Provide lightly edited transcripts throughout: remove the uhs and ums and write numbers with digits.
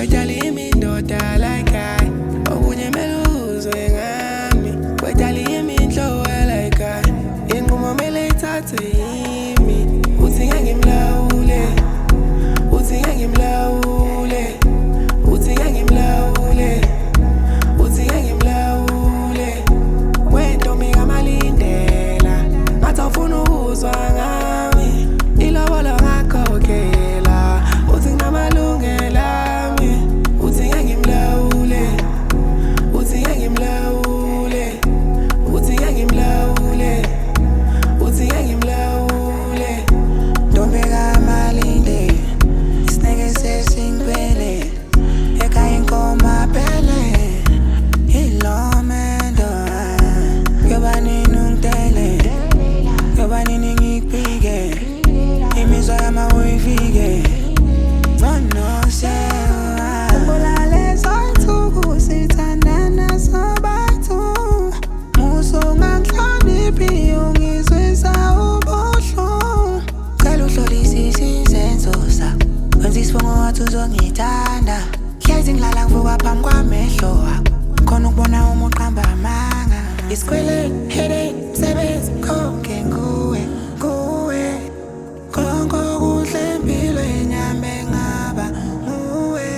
Wetali imi ndoda like I okunye meluzwe ngami. Wetali imi nhlowe like I inqumo mele ithathe yimi. Uthi ngeke ngimlawule, uthi ngeke ngimlawule, uthi ngeke ngimlawule, uthi ngeke ngimlawule. Wentombi kaMalindela ngathi awufuna ukuzwa ngami. Ilobolo ngakhokhela uthi nginamalungelo ami. Uthi ngeke ngimlawule, uthi ngeke ngimlawule, uthi ngeke ngimlawule, uthi ngeke ngimlawule. Ntombi kaMalindela isineke sesingibele ekhaya inkomo aphele ilomendo. Kuyoba nini ungitele, kuyoba nini ngikubike, imizwa yami awuyivike. Ngcono sewa khumbula zoy'nsuku sithandana sobathu. Musa ungangihloniphi ungizwisa ubuhlungu. Cela uhlolisise izenzo zakho, wenza isifungo wathi uzongithanda. Hlezi ngilala ngivuka phambi kwamehlo wakho, khona ukubona uma uqamba amanga. Isikweleti, headache, msebenzi, konke nguwe, nguwe. Konke okuhle empilweni yami engaba nguwe.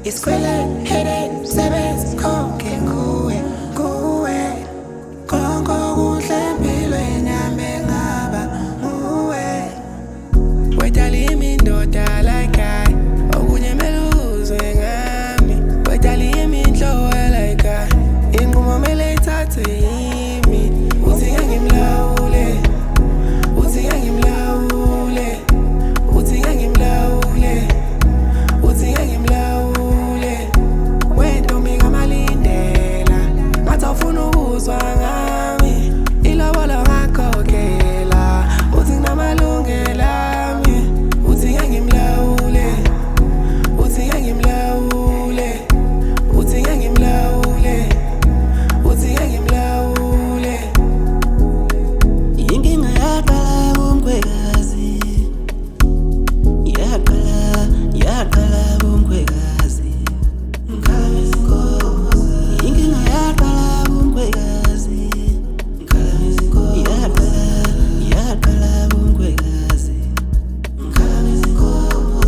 Isikweleti, headache, msebenzi, konke nguwe, nguwe. Konke okuhle empilweni yami engaba nguwe. Wetali imi ndoda like I okunye meluzwe ngami. Wetali imi nhlowe like I inqumo mele ithathe yimi. Uthi ngeke ngimlawule, uthi ngeke ngimlawule, uthi ngeke ngimlawule, uthi ngeke ngimlawule. Wentombi kaMalindela ngathi awufuna ukuzwa ngami. Ilobolo ngakhokhela uthi nginamalungelo ami. Uthi ngeke ngimlawule, uthi ngeke ngimlawule, uthi ngeke ngimlawule, uthi ngeke ngimlawule. Inkinga yaqala kumkhwekazi, yaqala kumkhwekazi. Ngikhala ngezinkomo. Inkinga yaqala kumkhwekazi, yaqala kumkhwekazi. Ngikhala ngezinkomo.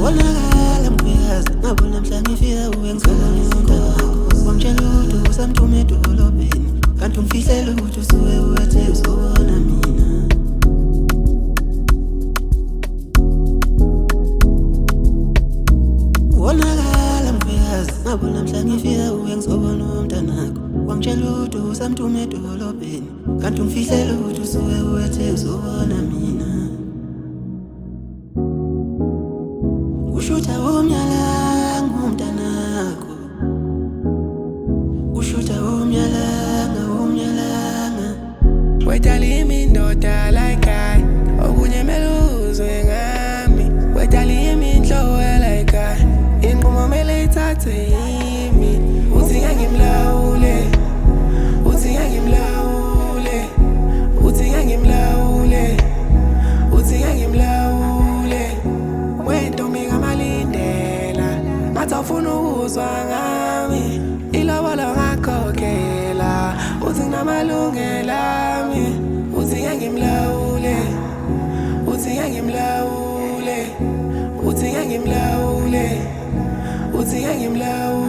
Wonakala mkhwekazi, ngabona mhla ngifika kuwe ngizobona umntwana. Wamtshela ukuthi usamthume edolobheni, kanti ungifihlela ukuthi usuke uwethe uzobona mina. Wonakala mkhwekazi, ngabona mhla ngifika kuwe ngizobona umntanakho. Wamtshela ukuthi usamthume edolobheni, kanti ungifihlela ukuthi usuke uwethe uzobona mina. Ushutha umnyalanga umntanakho, ushutha umnyalanga. Wetali imi ndoda like I okunye meluzwe ngami. Wetali imi nhlowe like I inqumo mele ithathe yimi. Uthi ngeke ngimlawule, uthi ngeke ngimlawule, uthi ngeke ngimlawule, uthi ngeke ngimlawule. Wentombi kaMalindela ngathi awufuna ukuzwa ngami. Ilobolo ngakhokhela uthi nginamalungelo ami. Uthi ngeke ngimlawule, uthi ngeke ngimlawule, uthi ngeke ngimlawule, uthi ngeke ngimlawule.